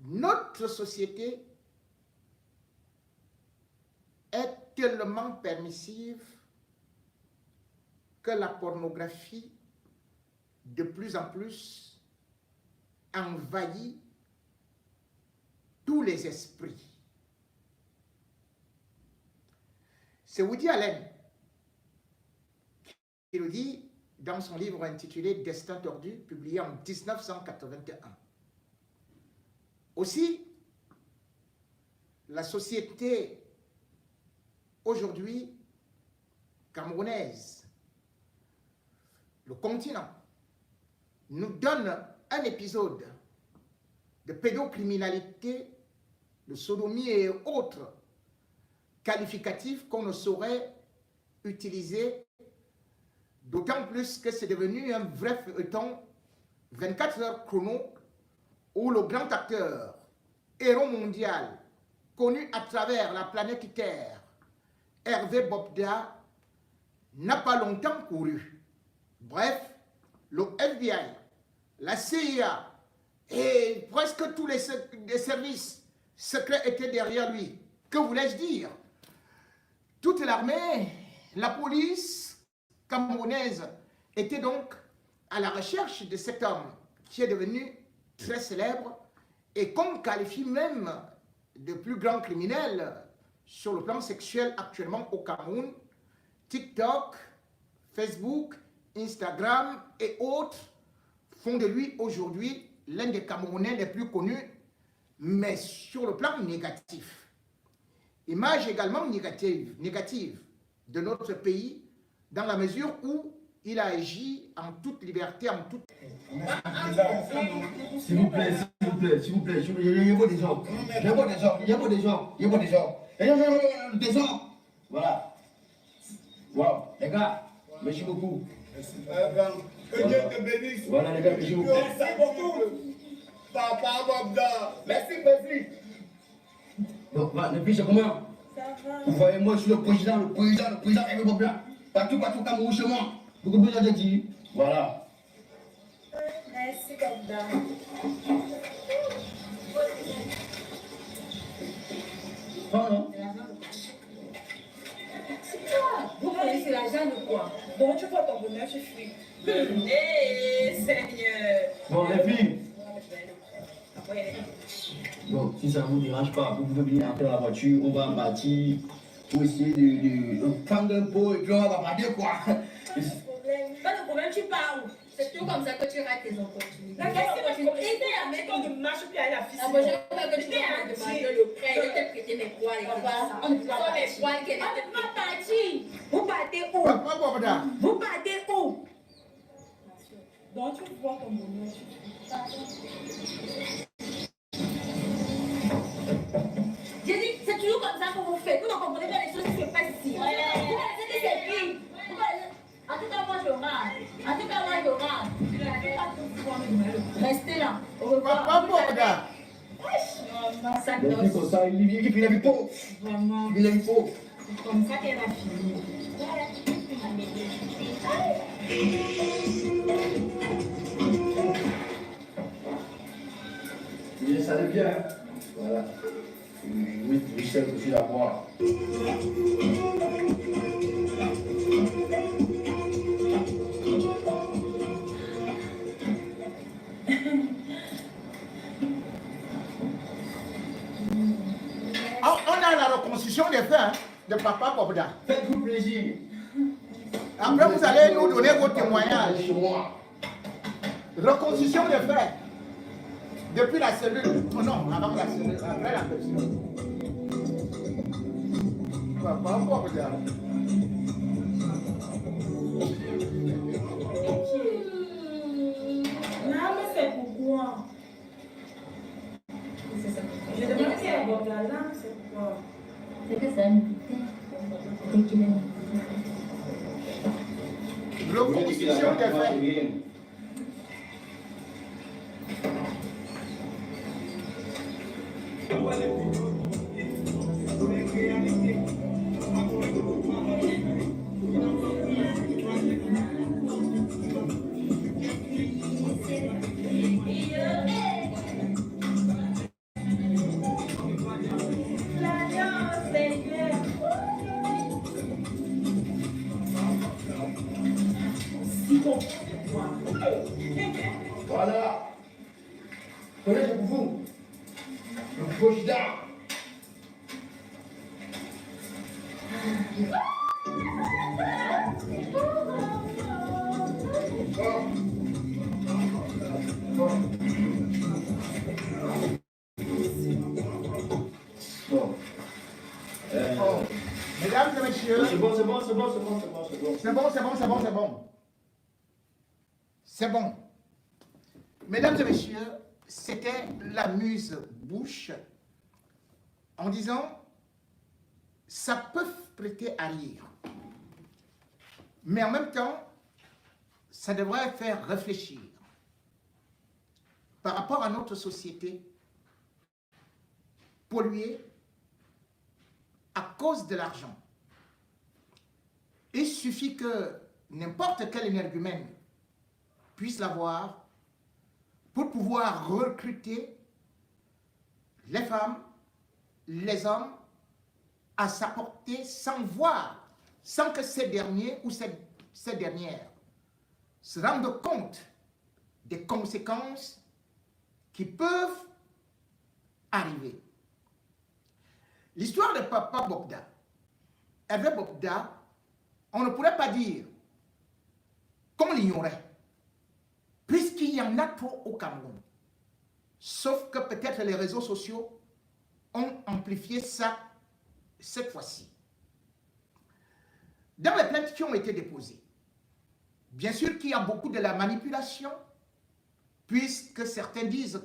notre société est tellement permissive que la pornographie, de plus en plus, envahit tous les esprits. C'est Woody Allen qui le dit dans son livre intitulé « Destin tordu », publié en 1981. Aussi, la société aujourd'hui camerounaise, le continent, nous donne un épisode de pédocriminalité, de sodomie et autres qualificatifs qu'on ne saurait utiliser, d'autant plus que c'est devenu un vrai feuilleton 24 heures chrono où le grand acteur, héros mondial, connu à travers la planète Terre, Hervé Bobda, n'a pas longtemps couru. Bref, le FBI, la CIA et presque tous les services secrets étaient derrière lui. Que voulais-je dire? Toute l'armée, la police camerounaise était donc à la recherche de cet homme qui est devenu très célèbre et qu'on qualifie même de plus grand criminel sur le plan sexuel actuellement au Cameroun. TikTok, Facebook, Instagram et autres font de lui aujourd'hui l'un des Camerounais les plus connus, mais sur le plan négatif. Image également négative de notre pays, dans la mesure où il a agi en toute liberté, en toute... S'il vous plaît, s'il vous plaît, s'il vous plaît, il y a des gens. Il y a des gens, il y a des gens, il y a des gens. Il y a des gens. Voilà. Wow, les gars, merci beaucoup. Que Dieu te bénisse. Voilà les gars, merci beaucoup. Merci beaucoup. Papa Bobda. Merci, merci. Donc, depuis c'est comment? Ça va. Vous voyez, moi je suis le président Hervé Bobda. Partout, Cameroun chez moi. Beaucoup de gens ont dit. Voilà. Merci, Bobda. Non, non. C'est quoi? Vous connaissez l'argent de quoi? Bon, tu vois ton bonheur, je fuis. Seigneur. Bon, les filles. Bon, si ça ne vous dérange pas, vous pouvez venir entrer dans la voiture, on va en bâtir pour essayer de prendre un pot et puis on va parler quoi. Pas de problème, tu pars où? C'est toujours comme ça que tu rates tes opportunités. Aider à mettre on ne marche plus à la fille. Ah, bon, je veux que tu me demandes le prêt, je t'ai prêté mes poils et tout ça. On doit mes poils qu'elle était. On va partir. Vous partez où? Vous partez où? Donc tu vois ton bonheur, j'ai dit, c'est toujours comme ça que vous faites. Vous ne comprenez pas les choses qui se passent ici. Vous connaissez que c'est qui? En tout cas, moi je rate. Restez là. Au revoir. Non, ça Les filles comme ça, il finit avec pauvre. Vraiment. Il finit avec pauvre. C'est comme ça qu'elle a fini. Mais ça allait bien. Voilà. Oui, Michel, je suis d'accord. On a la reconstitution des faits hein, de Papa Bobda. Faites-vous plaisir. Après, vous allez nous donner vos témoignages. Chez moi. Reconstitution des faits. Depuis la cellule. Oh non, avant la cellule, après la cellule. Papa Bobda. Non, mais c'est pourquoi? Je demande si elle va là, c'est pourquoi? C'est que ça me dès qu'il est Reconstitution des faits. Voilà. Connaissez le boufou? Le Fojida. Bon. Oh. Mesdames et messieurs, C'est bon. c'est bon. Mesdames et messieurs, c'était l'amuse-bouche en disant ça peut prêter à rire, mais en même temps, ça devrait faire réfléchir par rapport à notre société polluée à cause de l'argent. Il suffit que n'importe quel énergumène puisse l'avoir pour pouvoir recruter les femmes, les hommes à sa portée sans voir, sans que ces derniers ou ces dernières se rendent compte des conséquences qui peuvent arriver. L'histoire de Papa Bokda, Hervé Bokda, on ne pourrait pas dire qu'on l'ignorait, puisqu'il y en a trop au Cameroun. Sauf que peut-être les réseaux sociaux ont amplifié ça cette fois-ci. Dans les plaintes qui ont été déposées, bien sûr qu'il y a beaucoup de la manipulation, puisque certains disent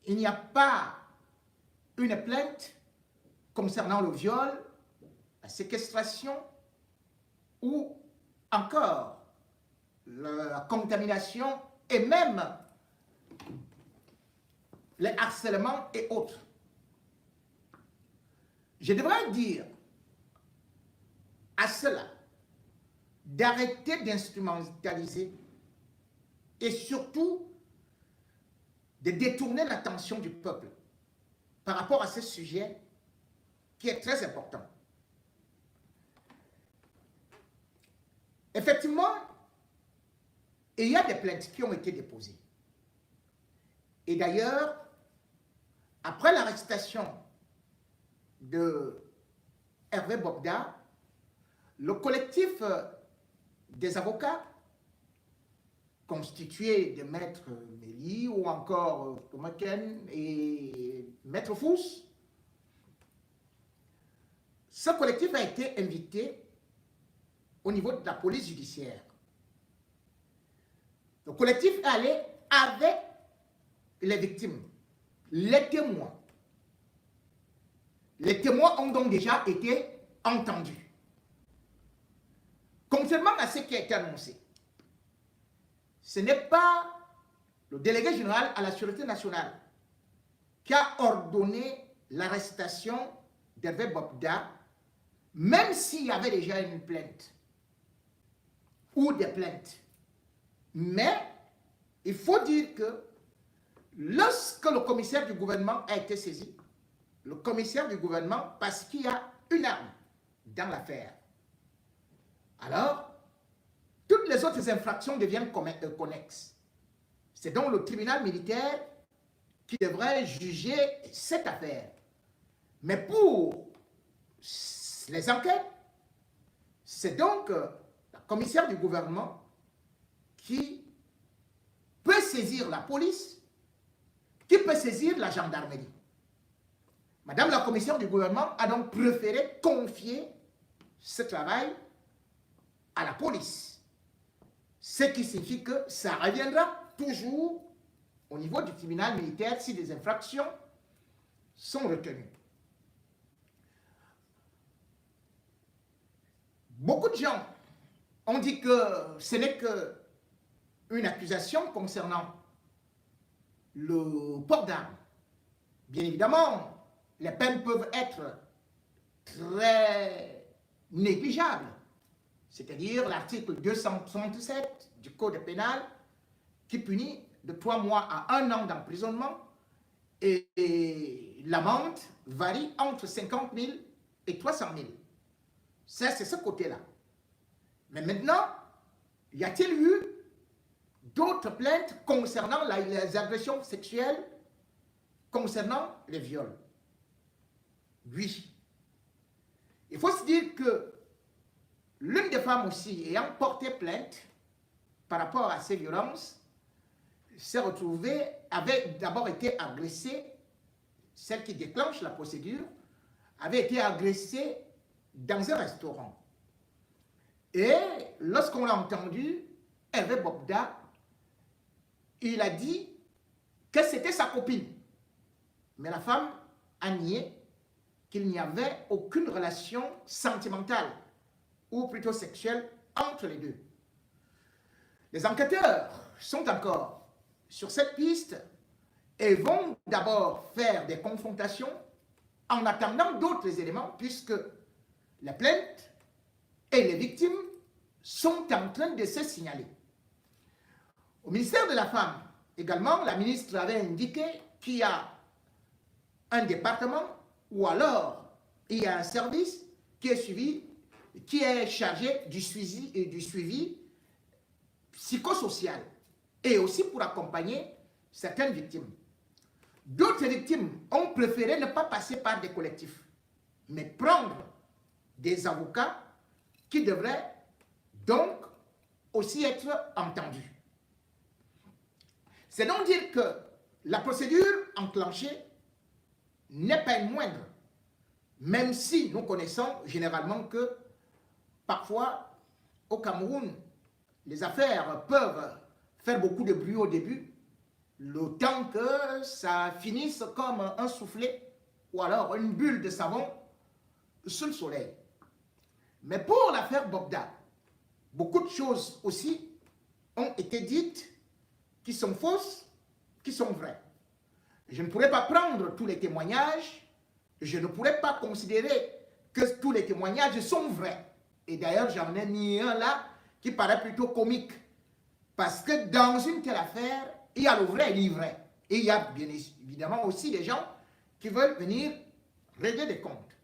qu'il n'y a pas une plainte concernant le viol, la séquestration ou encore la contamination et même les harcèlements et autres. Je devrais dire à cela d'arrêter d'instrumentaliser et surtout de détourner l'attention du peuple par rapport à ce sujet qui est très important. Effectivement, il y a des plaintes qui ont été déposées. Et d'ailleurs, après l'arrestation de Hervé Bokda, le collectif des avocats, constitué de Maître Méli ou encore Tomaken et Maître Fous, ce collectif a été invité au niveau de la police judiciaire. Le collectif est allé avec les victimes, les témoins. Les témoins ont donc déjà été entendus. Contrairement à ce qui a été annoncé, ce n'est pas le délégué général à la Sûreté nationale qui a ordonné l'arrestation d'Hervé Bokda, même s'il y avait déjà une plainte ou des plaintes. Mais il faut dire que lorsque le commissaire du gouvernement a été saisi, le commissaire du gouvernement, parce qu'il y a une arme dans l'affaire, alors toutes les autres infractions deviennent connexes. C'est donc le tribunal militaire qui devrait juger cette affaire. Mais pour les enquêtes, c'est donc la commissaire du gouvernement qui peut saisir la police, qui peut saisir la gendarmerie. Madame la commissaire du gouvernement a donc préféré confier ce travail à la police. Ce qui signifie que ça reviendra toujours au niveau du tribunal militaire si des infractions sont retenues. Beaucoup de gens ont dit que ce n'est qu'une accusation concernant le port d'armes. Bien évidemment, les peines peuvent être très négligeables. C'est-à-dire l'article 267 du Code pénal qui punit de 3 mois à 1 an d'emprisonnement et l'amende varie entre 50 000 et 300 000. Ça, c'est ce côté-là. Mais maintenant, y a-t-il eu d'autres plaintes concernant les agressions sexuelles, concernant les viols? Oui. Il faut se dire que l'une des femmes aussi ayant porté plainte par rapport à ces violences s'est retrouvée, avait d'abord été agressée, celle qui déclenche la procédure, avait été agressée dans un restaurant. Et lorsqu'on l'a entendu, Hervé Bobda, il a dit que c'était sa copine. Mais la femme a nié qu'il n'y avait aucune relation sentimentale ou plutôt sexuelle entre les deux. Les enquêteurs sont encore sur cette piste et vont d'abord faire des confrontations en attendant d'autres éléments puisque la plainte et les victimes sont en train de se signaler. Au ministère de la Femme, également, la ministre avait indiqué qu'il y a un département ou alors il y a un service qui est chargé du suivi psychosocial et aussi pour accompagner certaines victimes. D'autres victimes ont préféré ne pas passer par des collectifs, mais prendre des avocats qui devraient donc aussi être entendus. C'est donc dire que la procédure enclenchée n'est pas une moindre, même si nous connaissons généralement que parfois au Cameroun, les affaires peuvent faire beaucoup de bruit au début, le temps que ça finisse comme un soufflet ou alors une bulle de savon sous le soleil. Mais pour l'affaire Bobda, beaucoup de choses aussi ont été dites qui sont fausses, qui sont vraies. Je ne pourrais pas prendre tous les témoignages, je ne pourrais pas considérer que tous les témoignages sont vrais. Et d'ailleurs, j'en ai mis un là qui paraît plutôt comique. Parce que dans une telle affaire, il y a le vrai et l'ivraie. Et il y a bien évidemment aussi des gens qui veulent venir régler des comptes.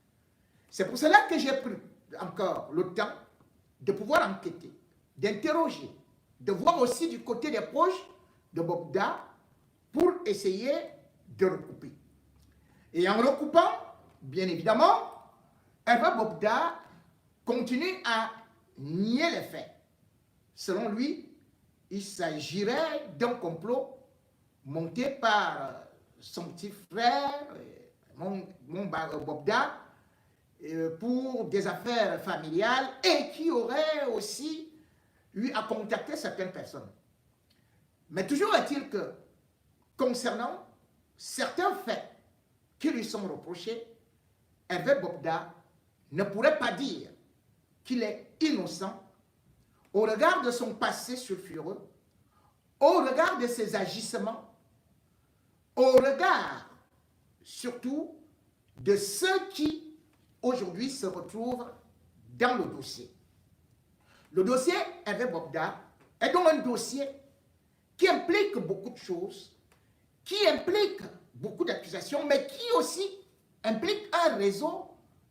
C'est pour cela que j'ai pris encore le temps de pouvoir enquêter, d'interroger, de voir aussi du côté des proches de Bobda pour essayer de recouper. Et en recoupant, bien évidemment, Hervé Bobda continue à nier les faits. Selon lui, il s'agirait d'un complot monté par son petit frère, Bobda, pour des affaires familiales et qui aurait aussi eu à contacter certaines personnes. Mais toujours est-il que, concernant certains faits qui lui sont reprochés, Hervé Bobda ne pourrait pas dire qu'il est innocent au regard de son passé sulfureux, au regard de ses agissements, au regard surtout de ceux qui aujourd'hui se retrouvent dans le dossier. Le dossier Hervé Bobda est donc un dossier qui implique beaucoup de choses, qui implique beaucoup d'accusations, mais qui aussi implique un réseau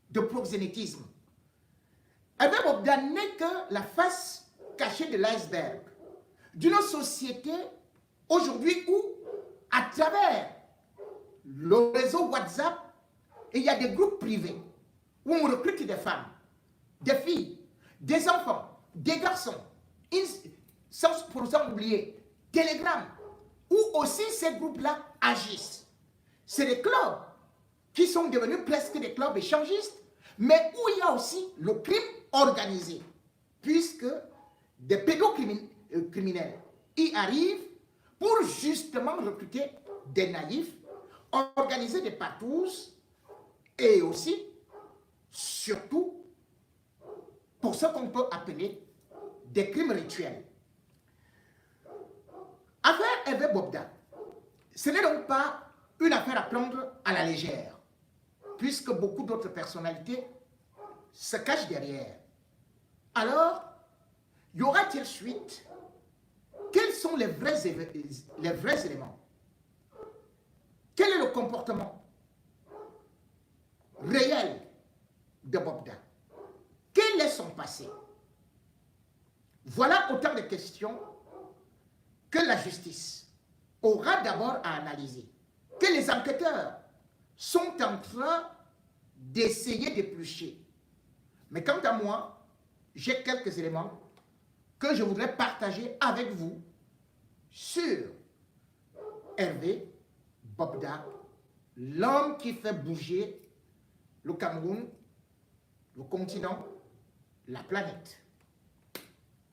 de proxénétisme. Hervé Bobda n'est que la face cachée de l'iceberg d'une société aujourd'hui où, à travers le réseau WhatsApp, il y a des groupes privés où on recrute des femmes, des filles, des enfants, des garçons, sans pour autant oublier Telegram, où aussi ces groupes-là agissent. C'est des clubs qui sont devenus presque des clubs échangistes, mais où il y a aussi le crime organisé, puisque des pédocriminels y arrivent pour justement recruter des naïfs, organiser des patrouilles et aussi, surtout, pour ce qu'on peut appeler des crimes rituels. Affaire Hervé Bobda, ce n'est donc pas une affaire à prendre à la légère, puisque beaucoup d'autres personnalités se cachent derrière. Alors, y aura-t-il suite? Quels sont les vrais éléments? Quel est le comportement réel de Bobda? Quel est son passé? Voilà autant de questions que la justice aura d'abord à analyser, que les enquêteurs sont en train d'essayer d'éplucher. Mais quant à moi, j'ai quelques éléments que je voudrais partager avec vous sur Hervé Bobda, l'homme qui fait bouger le Cameroun, le continent, la planète.